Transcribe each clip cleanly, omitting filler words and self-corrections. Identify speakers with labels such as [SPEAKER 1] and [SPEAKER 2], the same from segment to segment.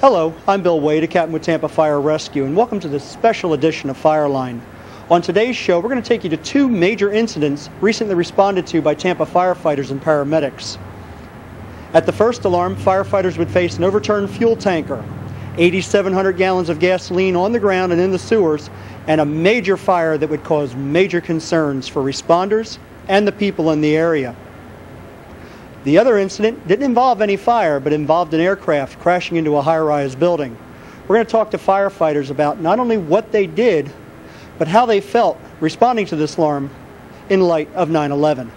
[SPEAKER 1] Hello, I'm Bill Wade, a captain with Tampa Fire Rescue, and welcome to this special edition of Fireline. On today's show, we're going to take you to two major incidents recently responded to by Tampa firefighters and paramedics. At the first alarm, firefighters would face an overturned fuel tanker, 8,700 gallons of gasoline on the ground and in the sewers, and a major fire that would cause major concerns for responders and the people in the area. The other incident didn't involve any fire, but involved an aircraft crashing into a high-rise building. We're going to talk to firefighters about not only what they did, but how they felt responding to this alarm in light of 9/11.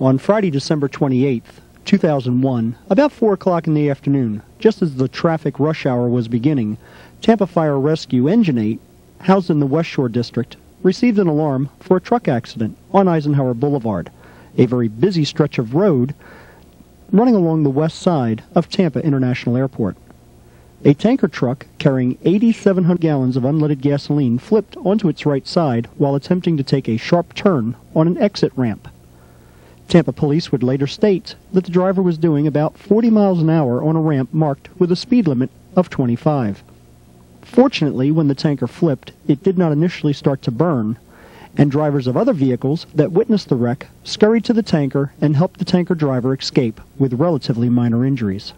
[SPEAKER 1] On Friday, December 28th, 2001, about 4 o'clock in the afternoon, just as the traffic rush hour was beginning, Tampa Fire Rescue Engine 8, housed in the West Shore District, received an alarm for a truck accident on Eisenhower Boulevard, a very busy stretch of road running along the west side of Tampa International Airport. A tanker truck carrying 8,700 gallons of unleaded gasoline flipped onto its right side while attempting to take a sharp turn on an exit ramp. Tampa police would later state that the driver was doing about 40 miles an hour on a ramp marked with a speed limit of 25. Fortunately, when the tanker flipped, it did not initially start to burn, and drivers of other vehicles that witnessed the wreck scurried to the tanker and helped the tanker driver escape with relatively minor injuries.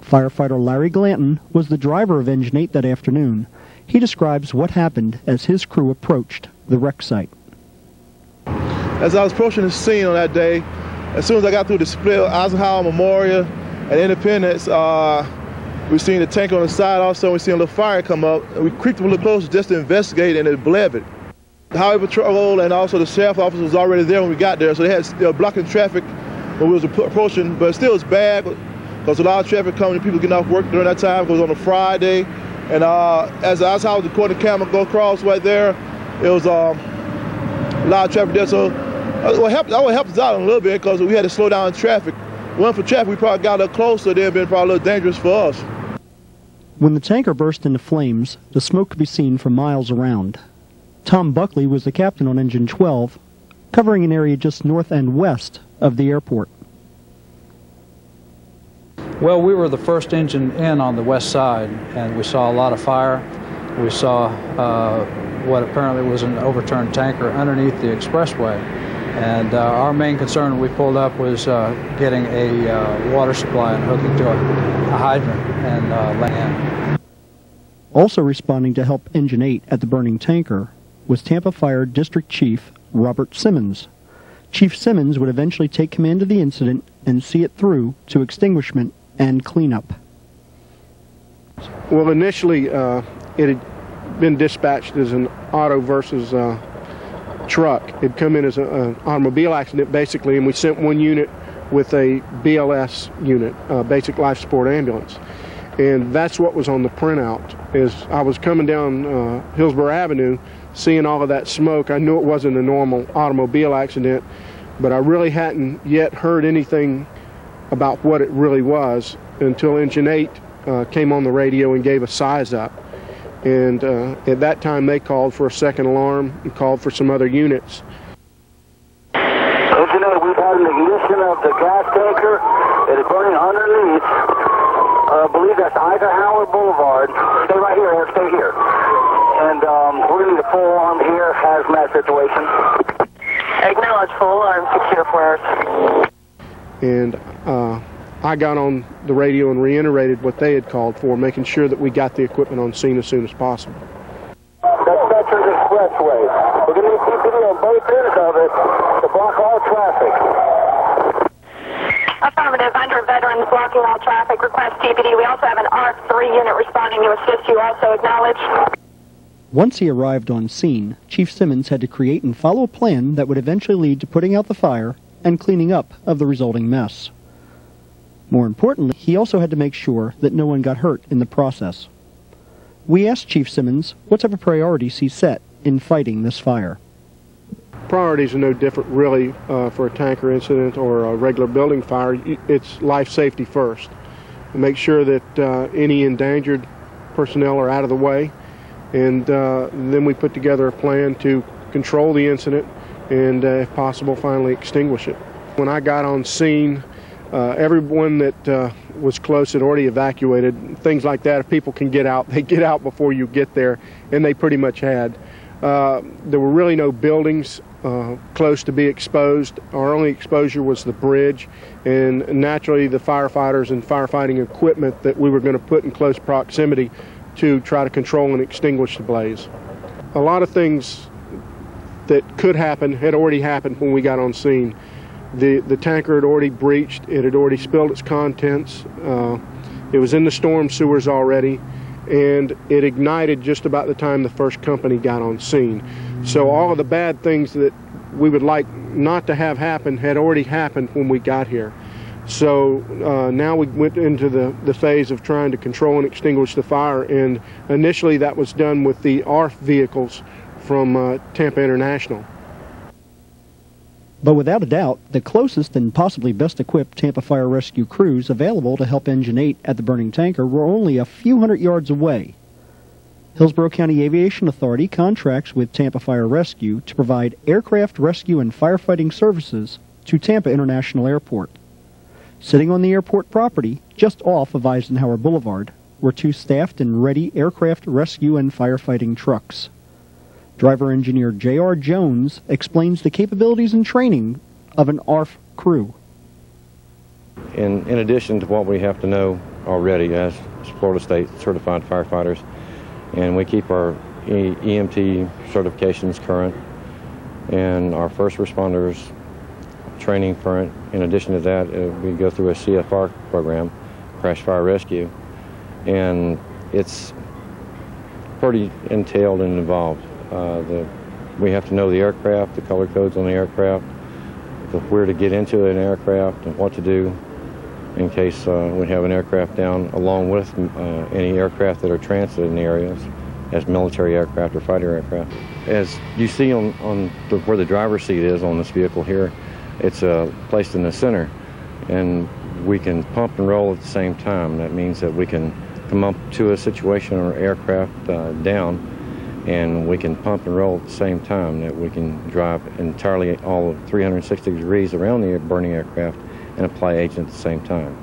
[SPEAKER 1] Firefighter Larry Glanton was the driver of Engine 8 that afternoon. He describes what happened as his crew approached the wreck site.
[SPEAKER 2] As I was approaching the scene on that day, as soon as I got through the split Eisenhower Memorial and Independence, we seen the tank on the side. Also, we seen a little fire come up, and we creeped a little closer just to investigate, and it bled. The highway patrol and also the sheriff officer was already there when we got there, so they were blocking traffic when we was approaching. But still, it's bad because a lot of traffic coming, people getting off work during that time. It was on a Friday, and as I was recording the camera go across right there, it was a lot of traffic there. So that would help us out a little bit because we had to slow down traffic. One for traffic, we probably got a little closer. They'd been probably a little dangerous for us.
[SPEAKER 1] When the tanker burst into flames, the smoke could be seen for miles around. Tom Buckley was the captain on Engine 12, covering an area just north and west of the airport.
[SPEAKER 3] Well, we were the first engine in on the west side, and we saw a lot of fire. We saw what apparently was an overturned tanker underneath the expressway. And our main concern when we pulled up was getting a water supply and hooking to a hydrant and land.
[SPEAKER 1] Also responding to help Engine 8 at the burning tanker was Tampa Fire District Chief Robert Simmons. Chief Simmons would eventually take command of the incident and see it through to extinguishment and cleanup.
[SPEAKER 4] Well, initially it had been dispatched as an auto versus truck. It had come in as an automobile accident basically, and we sent one unit with a BLS unit, basic life support ambulance. And that's what was on the printout. As I was coming down Hillsborough Avenue, seeing all of that smoke, I knew it wasn't a normal automobile accident, but I really hadn't yet heard anything about what it really was until Engine 8 came on the radio and gave a size up. And at that time they called for a second alarm and called for some other units.
[SPEAKER 5] Engine 8, we've had an ignition of the gas tanker. It is burning underneath. I believe that's Eisenhower Boulevard. Stay right here, Eric, stay here. And we're going to need a full alarm here, hazmat situation. Acknowledge full alarm, 6 for us.
[SPEAKER 4] And I got on the radio and reiterated what they had called for, making sure that we got the equipment on scene as soon as possible.
[SPEAKER 5] That's Veterans Expressway. We're going to need CPD on both ends of it to block all traffic. Affirmative, under Veterans blocking all traffic, request TPD. We also have an ARC-3 unit responding to assist you, also acknowledge.
[SPEAKER 1] Once he arrived on scene, Chief Simmons had to create and follow a plan that would eventually lead to putting out the fire and cleaning up of the resulting mess. More importantly, he also had to make sure that no one got hurt in the process. We asked Chief Simmons what type of priorities he set in fighting this fire.
[SPEAKER 4] Priorities are no different really for a tanker incident or a regular building fire. It's life safety first. Make sure that any endangered personnel are out of the way, and then we put together a plan to control the incident and if possible finally extinguish it. When I got on scene, Everyone that was close had already evacuated. Things like that, if people can get out, they get out before you get there, and they pretty much had. There were really no buildings close to be exposed. Our only exposure was the bridge, and naturally the firefighters and firefighting equipment that we were going to put in close proximity to try to control and extinguish the blaze. A lot of things that could happen had already happened when we got on scene. The tanker had already breached, it had already spilled its contents, it was in the storm sewers already, and it ignited just about the time the first company got on scene. So all of the bad things that we would like not to have happen had already happened when we got here. So now we went into the phase of trying to control and extinguish the fire, and initially that was done with the ARF vehicles from Tampa International.
[SPEAKER 1] But without a doubt, the closest and possibly best equipped Tampa Fire Rescue crews available to help Engine 8 at the burning tanker were only a few hundred yards away. Hillsborough County Aviation Authority contracts with Tampa Fire Rescue to provide aircraft rescue and firefighting services to Tampa International Airport. Sitting on the airport property, just off of Eisenhower Boulevard, were two staffed and ready aircraft rescue and firefighting trucks. Driver engineer J.R. Jones explains the capabilities and training of an ARF crew.
[SPEAKER 6] In addition to what we have to know already as Florida State certified firefighters, and we keep our EMT certifications current and our first responders training current. In addition to that, we go through a CFR program, Crash Fire Rescue, and it's pretty entailed and involved. We have to know the aircraft, the color codes on the aircraft, where to get into an aircraft and what to do in case we have an aircraft down, along with any aircraft that are transited in the areas as military aircraft or fighter aircraft. As you see on where the driver's seat is on this vehicle here, it's placed in the center, and we can pump and roll at the same time. That means that we can come up to a situation or aircraft down, and we can pump and roll at the same time, that we can drive entirely all 360 degrees around the burning aircraft and apply agent at the same time.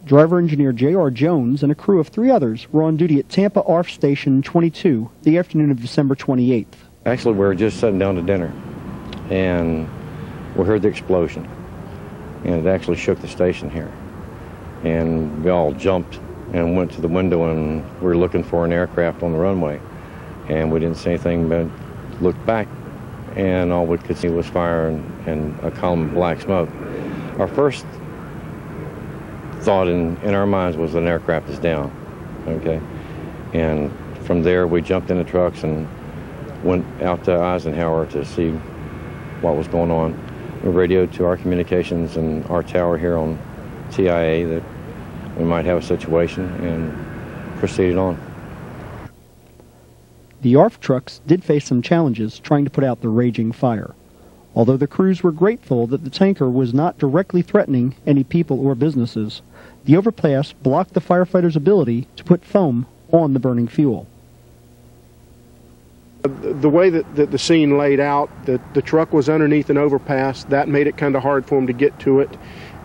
[SPEAKER 1] Driver engineer J.R. Jones and a crew of 3 others were on duty at Tampa ARF Station 22 the afternoon of December 28th.
[SPEAKER 6] Actually, we were just sitting down to dinner, and we heard the explosion, and it actually shook the station here. And we all jumped and went to the window, and we were looking for an aircraft on the runway, and we didn't see anything, but looked back, and all we could see was fire and a column of black smoke. Our first thought in our minds was an aircraft is down, okay? And from there we jumped in the trucks and went out to Eisenhower to see what was going on. We radioed to our communications and our tower here on TIA that we might have a situation, and proceeded on.
[SPEAKER 1] The ARF trucks did face some challenges trying to put out the raging fire, although the crews were grateful that the tanker was not directly threatening any people or businesses. The overpass blocked the firefighters' ability to put foam on the burning fuel.
[SPEAKER 4] The way that the scene laid out, the truck was underneath an overpass. That made it kind of hard for them to get to it.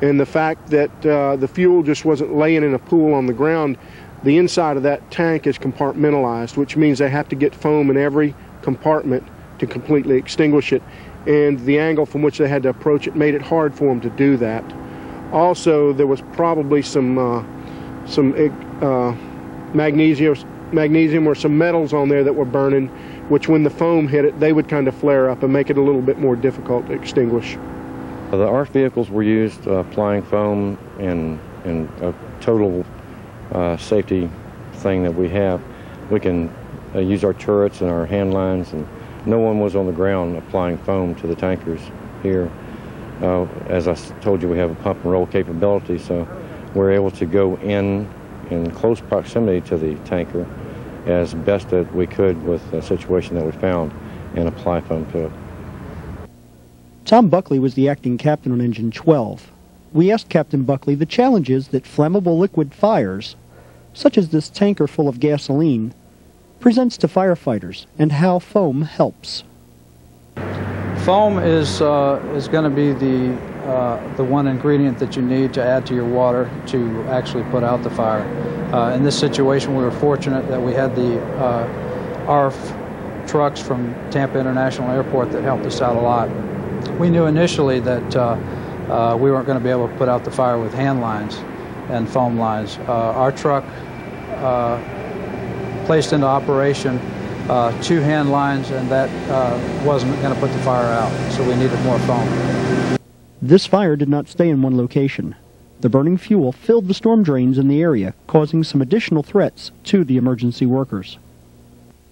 [SPEAKER 4] And the fact that the fuel just wasn't laying in a pool on the ground, the inside of that tank is compartmentalized, which means they have to get foam in every compartment to completely extinguish it. And the angle from which they had to approach it made it hard for them to do that. Also, there was probably some magnesium or some metals on there that were burning, which when the foam hit it, they would kind of flare up and make it a little bit more difficult to extinguish.
[SPEAKER 6] The ARF vehicles were used applying foam and a total safety thing that we have. We can use our turrets and our hand lines, and no one was on the ground applying foam to the tankers here. As I told you, we have a pump and roll capability, so we're able to go in close proximity to the tanker as best that we could with the situation that we found and apply foam to it.
[SPEAKER 1] Tom Buckley was the acting captain on Engine 12. We asked Captain Buckley the challenges that flammable liquid fires, such as this tanker full of gasoline, presents to firefighters and how foam helps.
[SPEAKER 3] Foam is going to be the the one ingredient that you need to add to your water to actually put out the fire. In this situation, we were fortunate that we had the ARF trucks from Tampa International Airport that helped us out a lot. We knew initially that we weren't going to be able to put out the fire with hand lines and foam lines. Our truck placed into operation 2 hand lines, and that wasn't going to put the fire out, so we needed more foam.
[SPEAKER 1] This fire did not stay in one location. The burning fuel filled the storm drains in the area, causing some additional threats to the emergency workers.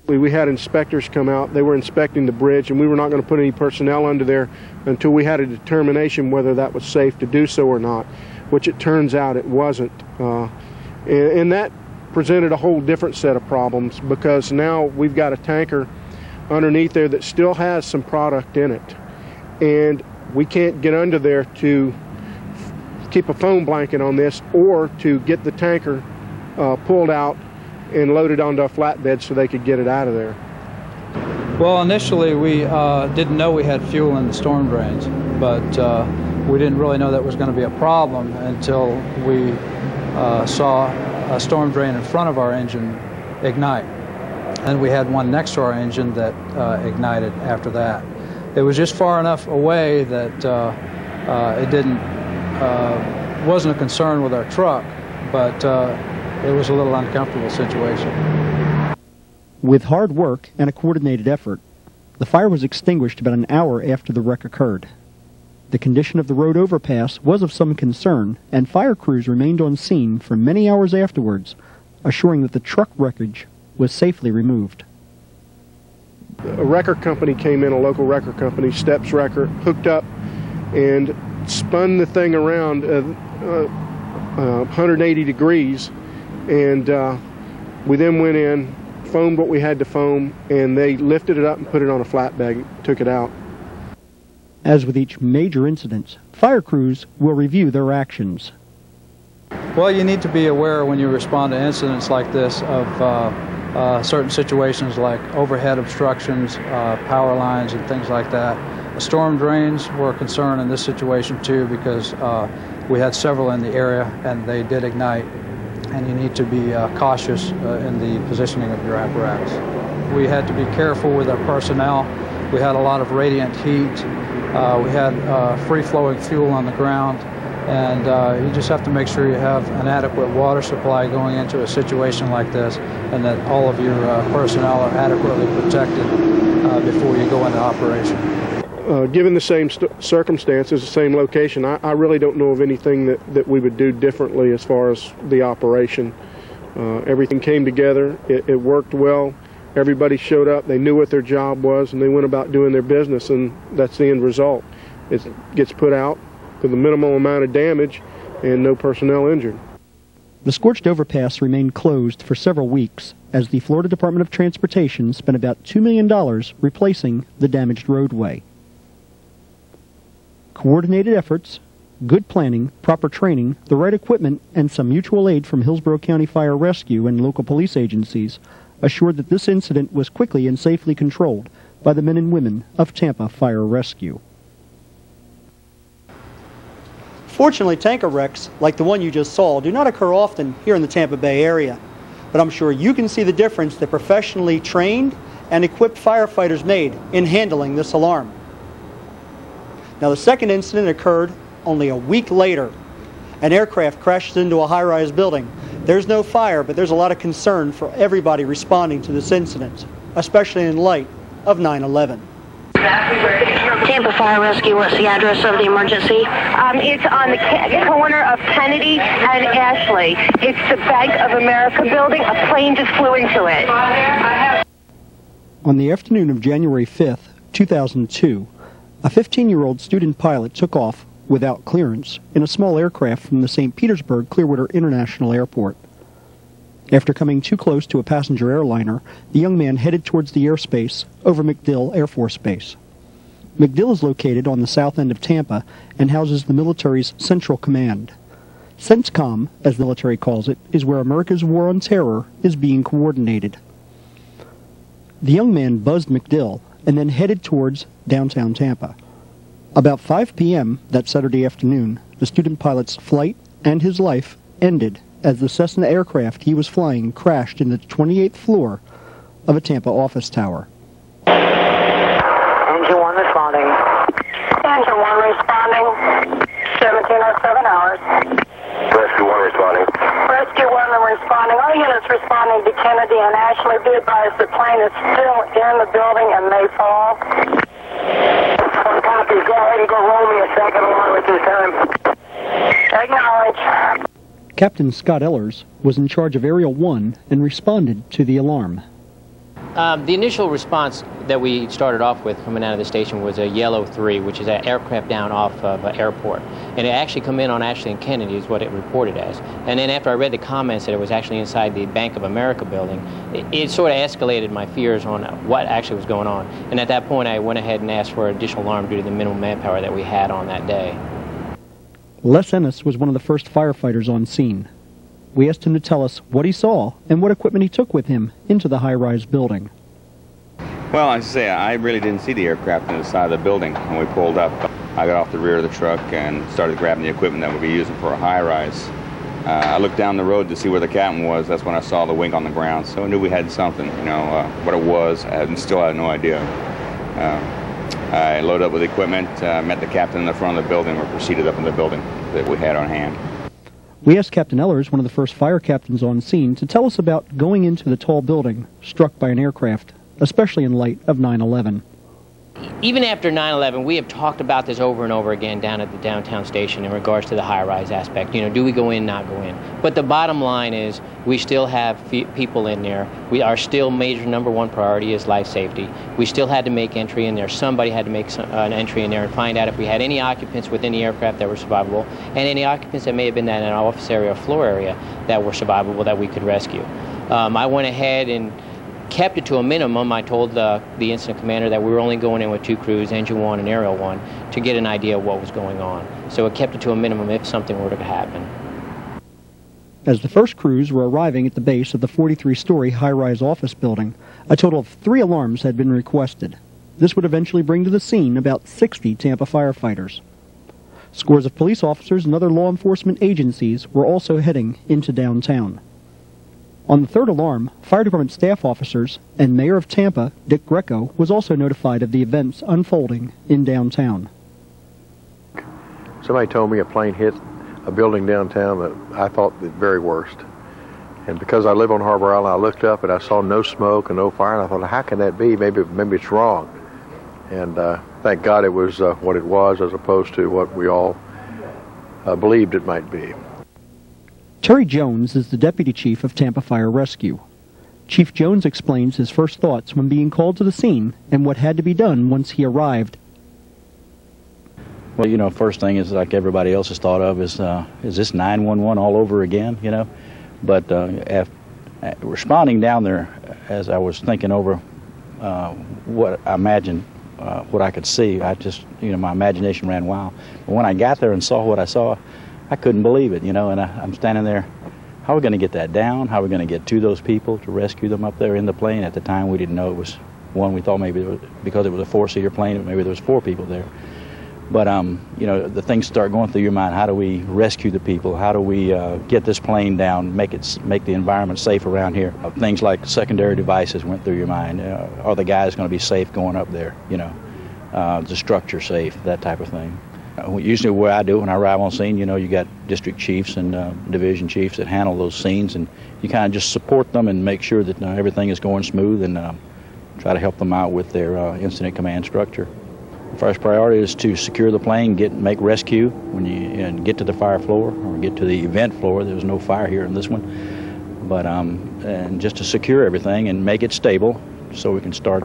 [SPEAKER 4] We had inspectors come out. They were inspecting the bridge, and we were not going to put any personnel under there until we had a determination whether that was safe to do so or not, which it turns out it wasn't. And that presented a whole different set of problems, because now we've got a tanker underneath there that still has some product in it, and we can't get under there to keep a foam blanket on this or to get the tanker pulled out and loaded onto a flatbed so they could get it out of there.
[SPEAKER 3] Well, initially we didn't know we had fuel in the storm drains, but we didn't really know that was going to be a problem until we saw a storm drain in front of our engine ignite, and we had one next to our engine that ignited after that. It was just far enough away that it wasn't a concern with our truck, but it was a little uncomfortable situation.
[SPEAKER 1] With hard work and a coordinated effort, the fire was extinguished about an hour after the wreck occurred. The condition of the road overpass was of some concern, and fire crews remained on scene for many hours afterwards, assuring that the truck wreckage was safely removed.
[SPEAKER 4] A wrecker company came in, a local wrecker company, Steps Wrecker, hooked up and spun the thing around 180 degrees, and we then went in, foamed what we had to foam, and they lifted it up and put it on a flatbed, took it out.
[SPEAKER 1] As with each major incident, fire crews will review their actions.
[SPEAKER 3] Well, you need to be aware when you respond to incidents like this of certain situations like overhead obstructions, power lines, and things like that. The storm drains were a concern in this situation too, because we had several in the area and they did ignite, and you need to be cautious in the positioning of your apparatus. We had to be careful with our personnel. We had a lot of radiant heat. We had free-flowing fuel on the ground, and you just have to make sure you have an adequate water supply going into a situation like this, and that all of your personnel are adequately protected before you go into operation.
[SPEAKER 4] Given the same circumstances, the same location, I really don't know of anything that we would do differently as far as the operation. Everything came together. It worked well. Everybody showed up, they knew what their job was, and they went about doing their business, and that's the end result. It gets put out with a minimal amount of damage and no personnel injured.
[SPEAKER 1] The scorched overpass remained closed for several weeks as the Florida Department of Transportation spent about $2 million replacing the damaged roadway. Coordinated efforts, good planning, proper training, the right equipment, and some mutual aid from Hillsborough County Fire Rescue and local police agencies assured that this incident was quickly and safely controlled by the men and women of Tampa Fire Rescue. Fortunately, tanker wrecks, like the one you just saw, do not occur often here in the Tampa Bay area. But I'm sure you can see the difference that professionally trained and equipped firefighters made in handling this alarm. Now, the second incident occurred only a week later. An aircraft crashes into a high-rise building. There's no fire, but there's a lot of concern for everybody responding to this incident, especially in light of 9/11.
[SPEAKER 7] Tampa Fire Rescue, what's the address of the emergency?
[SPEAKER 8] It's on the corner of Kennedy and Ashley. It's the Bank of America building. A plane just flew into it.
[SPEAKER 1] On the afternoon of January 5th, 2002, a 15-year-old student pilot took off without clearance in a small aircraft from the St. Petersburg Clearwater International Airport. After coming too close to a passenger airliner, the young man headed towards the airspace over MacDill Air Force Base. MacDill is located on the south end of Tampa and houses the military's Central Command. CENTCOM, as the military calls it, is where America's war on terror is being coordinated. The young man buzzed MacDill and then headed towards downtown Tampa. About 5 p.m. that Saturday afternoon, the student pilot's flight and his life ended as the Cessna aircraft he was flying crashed into the 28th floor of a Tampa office tower.
[SPEAKER 5] Engine 1 responding. Engine 1 responding. 1707 hours. Rescue 1 responding. Rescue 1 responding. All units responding to Kennedy and Ashley. Be advised the plane is still in the building and may fall. Copy. Go ahead and go roll me a second alarm at this time. Acknowledge.
[SPEAKER 1] Captain Scott Ellers was in charge of Aerial 1 and responded to the alarm.
[SPEAKER 9] The initial response that we started off with coming out of the station was a Yellow 3, which is an aircraft down off of an airport. And it actually come in on Ashley and Kennedy is what it reported as. And then after I read the comments that it was actually inside the Bank of America building, it sort of escalated my fears on what actually was going on. And at that point I went ahead and asked for an additional alarm due to the minimum manpower that we had on that day.
[SPEAKER 1] Les Ennis was one of the first firefighters on scene. We asked him to tell us what he saw and what equipment he took with him into the high-rise building.
[SPEAKER 10] Well, I say I really didn't see the aircraft on the side of the building when we pulled up. I got off the rear of the truck and started grabbing the equipment that we'd be using for a high-rise. I looked down the road to see where the captain was. That's when I saw the wing on the ground, so I knew we had something. You know, what it was, I still had no idea. I loaded up with equipment, met the captain in the front of the building, and proceeded up in the building that we had on hand.
[SPEAKER 1] We asked Captain Ellers, one of the first fire captains on scene, to tell us about going into the tall building struck by an aircraft, especially in light of 9/11.
[SPEAKER 9] Even after 9/11, we have talked about this over and over again down at the downtown station in regards to the high-rise aspect. You know, do we go in, not go in? But the bottom line is we still have people in there. Our still major #1 priority is life safety. We still had to make entry in there. Somebody had to make an entry in there and find out if we had any occupants within the aircraft that were survivable and any occupants that may have been in an office area or floor area that were survivable that we could rescue. I went ahead and kept it to a minimum. I told the incident commander that we were only going in with 2 crews, Engine 1 and Aerial 1, to get an idea of what was going on. So it kept it to a minimum if something were to happen.
[SPEAKER 1] As the first crews were arriving at the base of the 43-story high-rise office building, a total of 3 alarms had been requested. This would eventually bring to the scene about 60 Tampa firefighters. Scores of police officers and other law enforcement agencies were also heading into downtown. On the 3rd alarm, fire department staff officers and Mayor of Tampa, Dick Greco, was also notified of the events unfolding in downtown.
[SPEAKER 11] Somebody told me a plane hit a building downtown that I thought the very worst. And because I live on Harbor Island, I looked up and I saw no smoke and no fire, and I thought, how can that be? Maybe it's wrong. And thank God it was what it was as opposed to what we all believed it might be.
[SPEAKER 1] Terry Jones is the Deputy Chief of Tampa Fire Rescue. Chief Jones explains his first thoughts when being called to the scene and what had to be done once he arrived.
[SPEAKER 12] Well, you know, first thing is, like everybody else has thought of, is this 911 all over again, you know? But responding down there, as I was thinking over what I imagined, what I could see, I just, you know, my imagination ran wild. But when I got there and saw what I saw, I couldn't believe it, you know, and I'm standing there. How are we going to get that down? How are we going to get to those people to rescue them up there in the plane? At the time, we didn't know it was one. We thought maybe because it was a 4-seater plane, maybe there was 4 people there. But, you know, the things start going through your mind. How do we rescue the people? How do we get this plane down, make the environment safe around here? Things like secondary devices went through your mind. Are the guys going to be safe going up there? You know, the structure safe, that type of thing. Usually what I do when I arrive on scene, you know, you got district chiefs and division chiefs that handle those scenes, and you kind of just support them and make sure that everything is going smooth and try to help them out with their incident command structure. The first priority is to secure the plane, make rescue and get to the fire floor or get to the event floor. There was no fire here in this one, but and just to secure everything and make it stable so we can start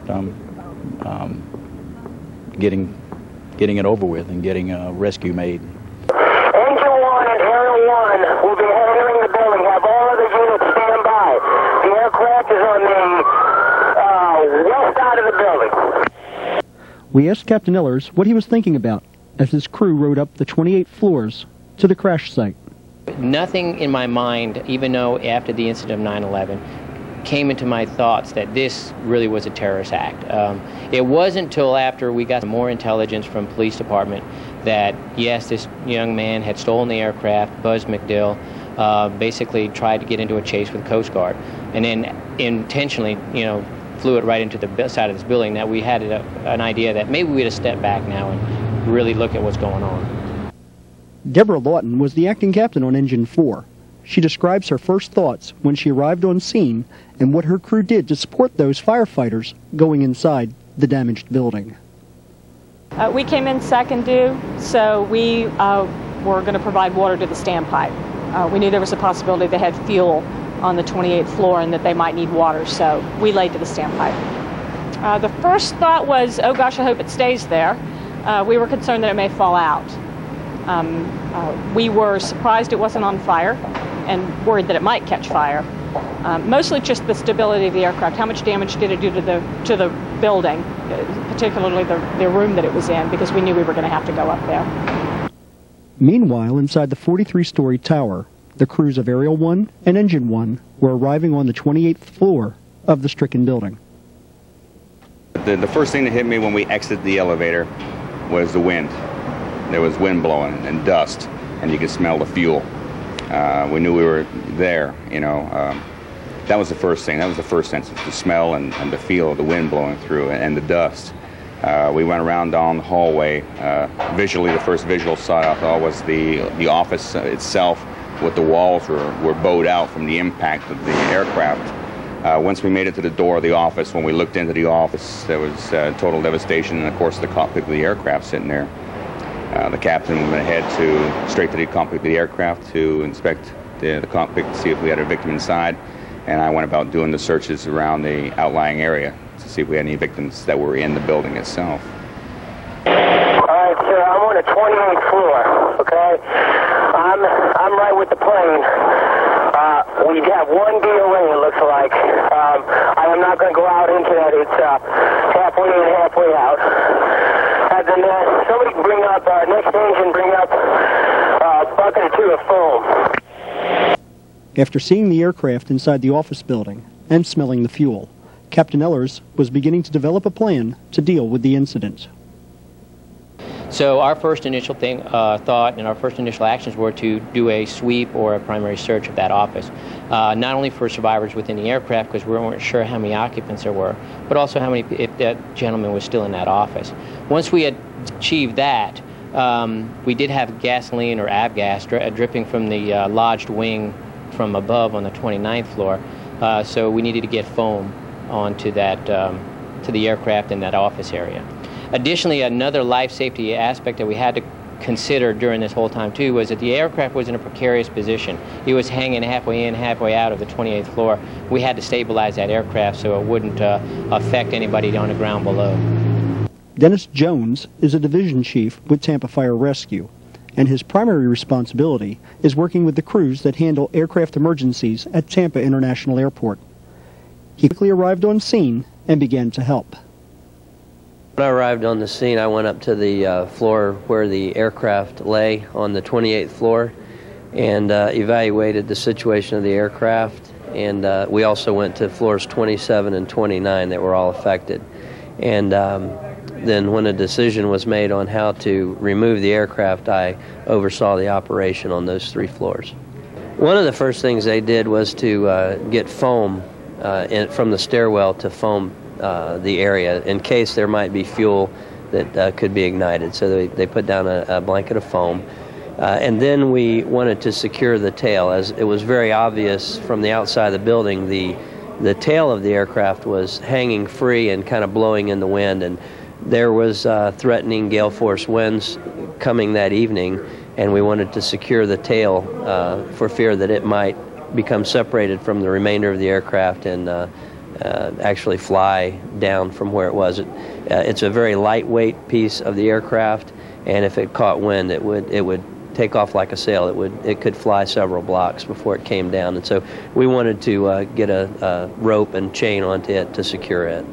[SPEAKER 12] getting it over with and getting a rescue made.
[SPEAKER 5] Engine 1 and Aerial 1 will be entering the building. Have all of the units stand by. The aircraft is on the west side of the building.
[SPEAKER 1] We asked Captain Ellers what he was thinking about as his crew rode up the 28 floors to the crash site.
[SPEAKER 9] Nothing in my mind, even though after the incident of 9/11, came into my thoughts that this really was a terrorist act. It wasn't until after we got more intelligence from police department that, yes, this young man had stolen the aircraft, Buzz McDill, basically tried to get into a chase with Coast Guard, and then intentionally, flew it right into the side of this building, that we had an idea that maybe we'd have stepped back now and really look at what's going on.
[SPEAKER 1] Deborah Lawton was the acting captain on Engine 4. She describes her first thoughts when she arrived on scene and what her crew did to support those firefighters going inside the damaged building.
[SPEAKER 13] We came in second due, so we were going to provide water to the standpipe. We knew there was a possibility they had fuel on the 28th floor and that they might need water, so we laid to the standpipe. The first thought was, oh gosh, I hope it stays there. We were concerned that it may fall out. We were surprised it wasn't on fire and worried that it might catch fire. Mostly just the stability of the aircraft. How much damage did it do to the building, particularly the room that it was in, because we knew we were going to have to go up there.
[SPEAKER 1] Meanwhile, inside the 43-story tower, the crews of Aerial 1 and Engine 1 were arriving on the 28th floor of the stricken building.
[SPEAKER 10] The first thing that hit me when we exited the elevator was the wind. There was wind blowing and dust, and you could smell the fuel. We knew we were there, That was the first thing. That was the first sense, the smell and the feel of the wind blowing through and the dust. We went around down the hallway. Visually, the first visual sight I thought was the office itself, with the walls were bowed out from the impact of the aircraft. Once we made it to the door of the office, when we looked into the office, there was total devastation, and of course the cockpit of the aircraft sitting there. The captain went ahead straight to the cockpit of the aircraft to inspect the cockpit to see if we had a victim inside, and I went about doing the searches around the outlying area to see if we had any victims that were in the building itself.
[SPEAKER 5] All right, sir, I'm on the 28th floor, okay? I'm right with the plane. We have one DOA, it looks like. I am not going to go out into that. It's halfway in, halfway out. And then somebody bring up, next engine, bring up a bucket or two of foam.
[SPEAKER 1] After seeing the aircraft inside the office building and smelling the fuel, Captain Ellers was beginning to develop a plan to deal with the incident.
[SPEAKER 9] So our first initial thought and our first initial actions were to do a sweep or a primary search of that office, not only for survivors within the aircraft, because we weren't sure how many occupants there were, but also if that gentleman was still in that office. Once we had achieved that, we did have gasoline or avgas dripping from the lodged wing from above on the 29th floor, so we needed to get foam onto that to the aircraft in that office area. Additionally, another life safety aspect that we had to consider during this whole time too was that the aircraft was in a precarious position. It was hanging halfway in, halfway out of the 28th floor. We had to stabilize that aircraft so it wouldn't affect anybody on the ground below.
[SPEAKER 1] Dennis Jones is a division chief with Tampa Fire Rescue, and his primary responsibility is working with the crews that handle aircraft emergencies at Tampa International Airport. He quickly arrived on scene and began to help.
[SPEAKER 14] When I arrived on the scene, I went up to the floor where the aircraft lay on the 28th floor and evaluated the situation of the aircraft. And we also went to floors 27 and 29 that were all affected. And then when a decision was made on how to remove the aircraft, I oversaw the operation on those 3 floors. One of the first things they did was to get foam from the stairwell to foam the area in case there might be fuel that could be ignited. So they put down a blanket of foam. And then we wanted to secure the tail, as it was very obvious from the outside of the building. The tail of the aircraft was hanging free and kind of blowing in the wind, and there was threatening gale force winds coming that evening, and we wanted to secure the tail for fear that it might become separated from the remainder of the aircraft and actually fly down from where it was. It's a very lightweight piece of the aircraft, and if it caught wind, it would take off like a sail. It could fly several blocks before it came down, and so we wanted to get a rope and chain onto it to secure it.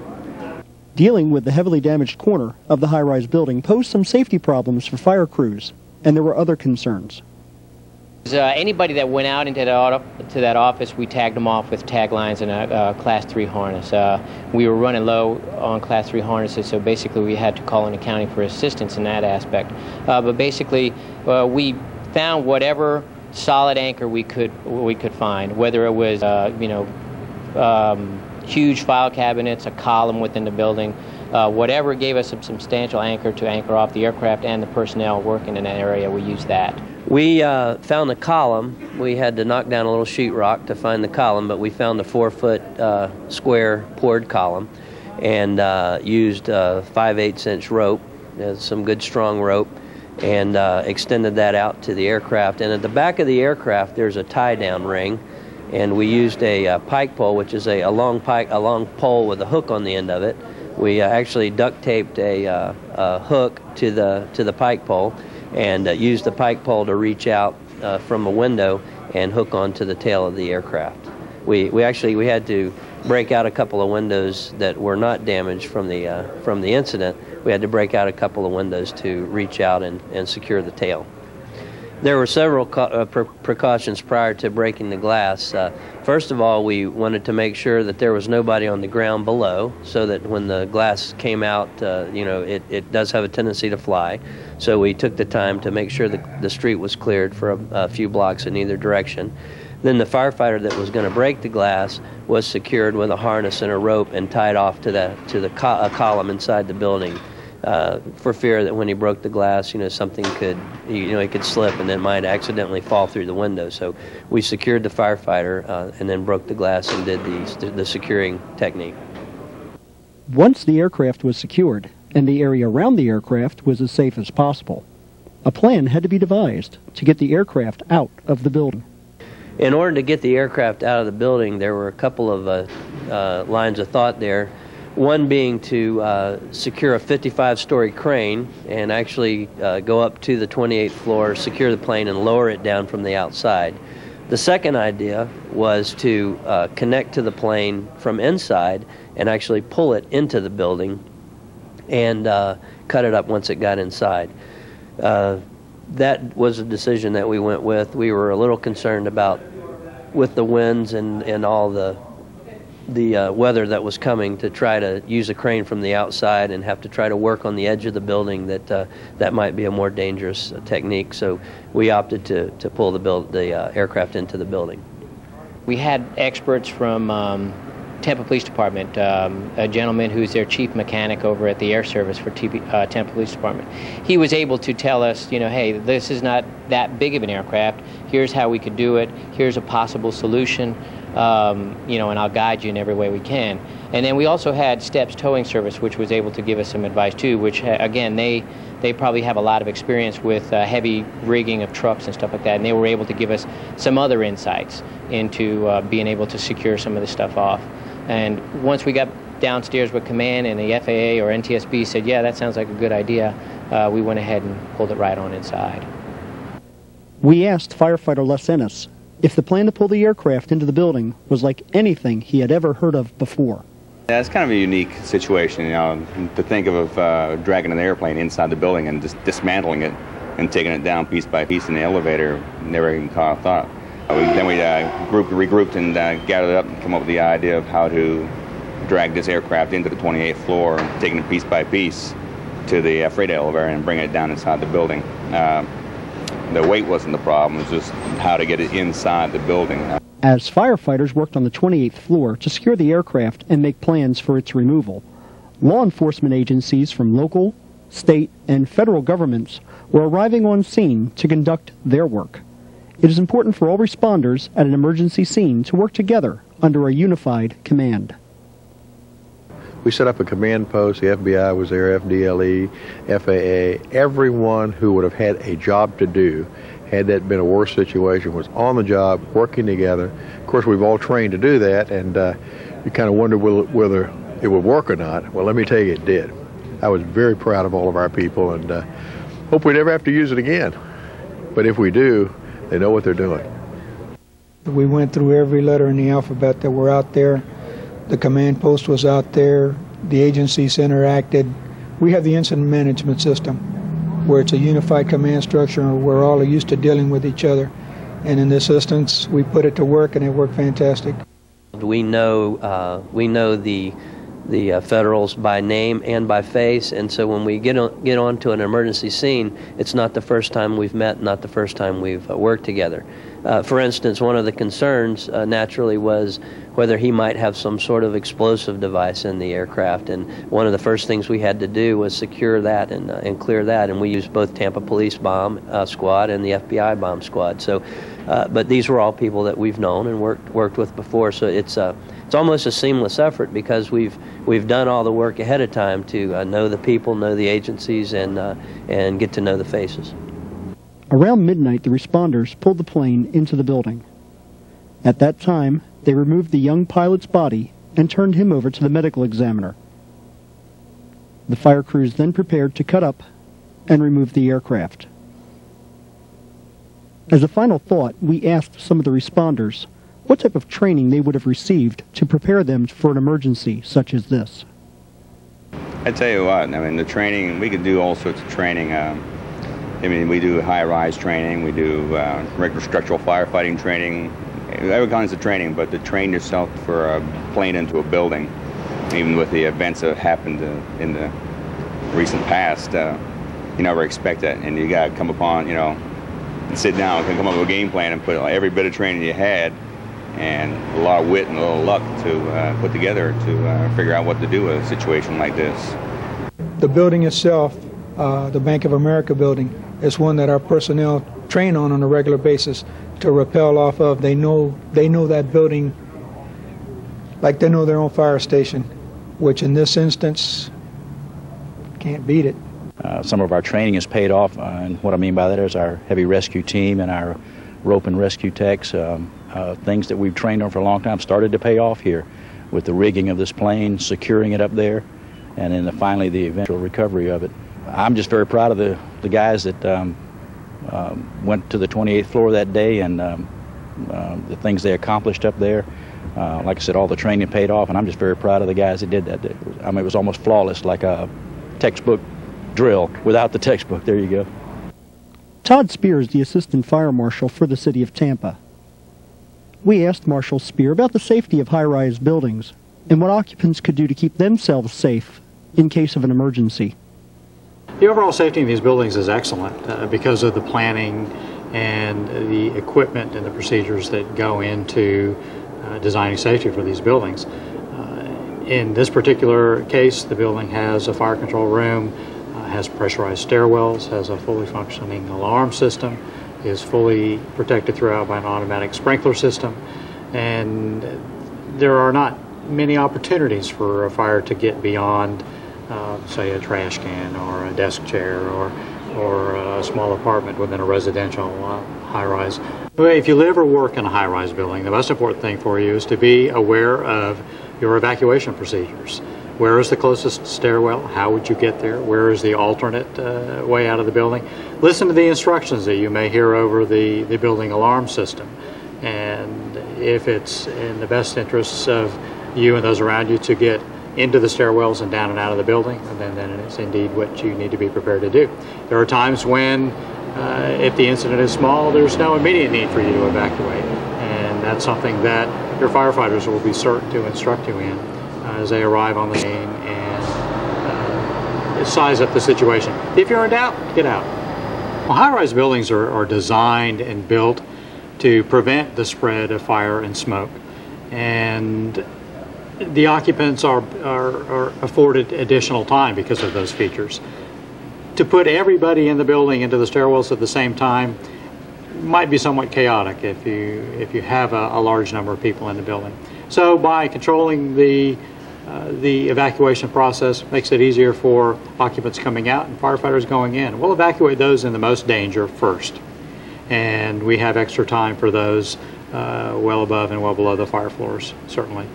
[SPEAKER 1] Dealing with the heavily damaged corner of the high-rise building posed some safety problems for fire crews, and there were other concerns.
[SPEAKER 9] Anybody that went out into that office, we tagged them off with taglines and a Class 3 harness. We were running low on Class 3 harnesses, so basically we had to call in the county for assistance in that aspect. But basically, we found whatever solid anchor we could find, whether it was huge file cabinets, a column within the building, whatever gave us a substantial anchor to anchor off the aircraft and the personnel working in that area. We used that.
[SPEAKER 14] We found a column. We had to knock down a little sheetrock to find the column, but we found a 4-foot square poured column and used 5/8" rope, some good strong rope, and extended that out to the aircraft. And at the back of the aircraft, there's a tie-down ring, and we used a pike pole, which is a long pole with a hook on the end of it. We actually duct taped a hook to the pike pole, and used the pike pole to reach out from a window and hook onto the tail of the aircraft. We had to break out a couple of windows that were not damaged from the incident. We had to break out a couple of windows to reach out and secure the tail. There were several precautions prior to breaking the glass. First of all, we wanted to make sure that there was nobody on the ground below, so that when the glass came out, it does have a tendency to fly. So we took the time to make sure that the street was cleared for a few blocks in either direction. Then the firefighter that was going to break the glass was secured with a harness and a rope and tied off to the column inside the building, for fear that when he broke the glass, something could, he could slip and then might accidentally fall through the window. So we secured the firefighter and then broke the glass and did the securing technique.
[SPEAKER 1] Once the aircraft was secured and the area around the aircraft was as safe as possible, a plan had to be devised to get the aircraft out of the building.
[SPEAKER 14] In order to get the aircraft out of the building, there were a couple of lines of thought there. One being to secure a 55-story crane and actually go up to the 28th floor, secure the plane, and lower it down from the outside. The second idea was to connect to the plane from inside and actually pull it into the building and cut it up once it got inside. That was a decision that we went with. We were a little concerned about, with the winds and all the weather that was coming, to try to use a crane from the outside and have to try to work on the edge of the building, that might be a more dangerous technique. So we opted to pull the aircraft into the building.
[SPEAKER 9] We had experts from Tampa Police Department, a gentleman who's their chief mechanic over at the Air Service for Tampa Police Department. He was able to tell us, hey, this is not that big of an aircraft. Here's how we could do it. Here's a possible solution. And I'll guide you in every way we can. And then we also had Steps Towing Service, which was able to give us some advice too, which again, they probably have a lot of experience with heavy rigging of trucks and stuff like that, and they were able to give us some other insights into being able to secure some of the stuff off. And once we got downstairs with command and the FAA or NTSB said, yeah, that sounds like a good idea, we went ahead and pulled it right on inside.
[SPEAKER 1] We asked firefighter Les Ennis if the plan to pull the aircraft into the building was like anything he had ever heard of before.
[SPEAKER 10] Yeah, it's kind of a unique situation, to think of dragging an airplane inside the building and just dismantling it and taking it down piece by piece in the elevator. Never even thought. Then we regrouped and gathered up and came up with the idea of how to drag this aircraft into the 28th floor, taking it piece by piece to the freight elevator and bring it down inside the building. The weight wasn't the problem, it was just how to get it inside the building.
[SPEAKER 1] As firefighters worked on the 28th floor to secure the aircraft and make plans for its removal, law enforcement agencies from local, state, and federal governments were arriving on scene to conduct their work. It is important for all responders at an emergency scene to work together under a unified command.
[SPEAKER 11] We set up a command post. The FBI was there, FDLE, FAA. Everyone who would have had a job to do, had that been a worse situation, was on the job, working together. Of course, we've all trained to do that, and you kind of wonder whether it would work or not. Well, let me tell you, it did. I was very proud of all of our people, and hope we never have to use it again. But if we do, they know what they're doing.
[SPEAKER 15] We went through every letter in the alphabet that were out there. The command post was out there. The agencies interacted. We have the incident management system, where it's a unified command structure and we're all used to dealing with each other. And in this instance, we put it to work, and it worked fantastic.
[SPEAKER 14] We know the federals by name and by face, and so when we get onto an emergency scene, it's not the first time we've met, not the first time we've worked together. For instance, one of the concerns naturally was whether he might have some sort of explosive device in the aircraft, and one of the first things we had to do was secure that and clear that, and we used both Tampa Police Bomb Squad and the FBI Bomb Squad. So, but these were all people that we've known and worked with before, so it's almost a seamless effort because we've done all the work ahead of time to know the people, know the agencies, and get to know the faces.
[SPEAKER 1] Around midnight, the responders pulled the plane into the building. At that time, they removed the young pilot's body and turned him over to the medical examiner. The fire crews then prepared to cut up and remove the aircraft. As a final thought, we asked some of the responders what type of training they would have received to prepare them for an emergency such as this.
[SPEAKER 10] I tell you what, I mean, the training, we could do all sorts of training. I mean, we do high-rise training, we do regular structural firefighting training, every kinds of training, but to train yourself for a plane into a building, even with the events that have happened in the recent past, you never expect that, and you got to come upon, you know, and sit down and come up with a game plan and put every bit of training you had and a lot of wit and a little luck to put together to figure out what to do with a situation like this.
[SPEAKER 15] The building itself, the Bank of America building, is one that our personnel train on a regular basis to rappel off of. They know that building like they know their own fire station, which in this instance, can't beat it.
[SPEAKER 12] Some of our training has paid off, and what I mean by that is our heavy rescue team and our rope and rescue techs. Things that we've trained on for a long time started to pay off here with the rigging of this plane, securing it up there, and then finally the eventual recovery of it. I'm just very proud of the guys that went to the 28th floor that day and the things they accomplished up there. Like I said, all the training paid off, and I'm just very proud of the guys that did that day. I mean, it was almost flawless, like a textbook drill without the textbook. There you go.
[SPEAKER 1] Todd Spear is the Assistant Fire Marshal for the City of Tampa. We asked Marshal Spear about the safety of high-rise buildings and what occupants could do to keep themselves safe in case of an emergency.
[SPEAKER 16] The overall safety of these buildings is excellent because of the planning and the equipment and the procedures that go into designing safety for these buildings. In this particular case, the building has a fire control room, has pressurized stairwells, has a fully functioning alarm system, is fully protected throughout by an automatic sprinkler system, and there are not many opportunities for a fire to get beyond say a trash can or a desk chair or a small apartment within a residential high-rise. If you live or work in a high-rise building, the most important thing for you is to be aware of your evacuation procedures. Where is the closest stairwell? How would you get there? Where is the alternate way out of the building? Listen to the instructions that you may hear over the building alarm system. And if it's in the best interests of you and those around you to get into the stairwells and down and out of the building, then it's indeed what you need to be prepared to do. There are times when, if the incident is small, there's no immediate need for you to evacuate. And that's something that your firefighters will be certain to instruct you in as they arrive on the scene and size up the situation. If you're in doubt, get out. Well, high-rise buildings are designed and built to prevent the spread of fire and smoke. And the occupants are afforded additional time because of those features. To put everybody in the building into the stairwells at the same time might be somewhat chaotic if you have a large number of people in the building. So by controlling the evacuation process, makes it easier for occupants coming out and firefighters going in. We'll evacuate those in the most danger first, and we have extra time for those well above and well below the fire floors, certainly.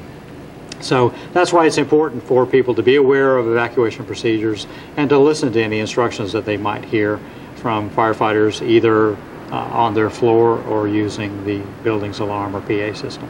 [SPEAKER 16] So that's why it's important for people to be aware of evacuation procedures and to listen to any instructions that they might hear from firefighters either on their floor or using the building's alarm or PA system.